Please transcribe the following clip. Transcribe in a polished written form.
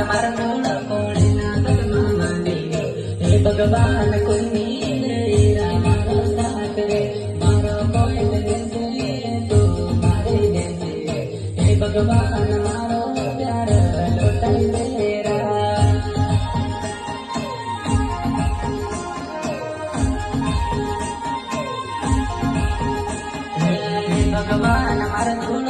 મારા ધૂળ કોળીના પગમાં માંડી હે ભગવાન કોઈની ઈંદડી મારો સાથ રે મારો કોઈ દેશે તું મારી દેશે હે ભગવાન મારો પ્યાર લૂટાઈ દે ભગવાન મારા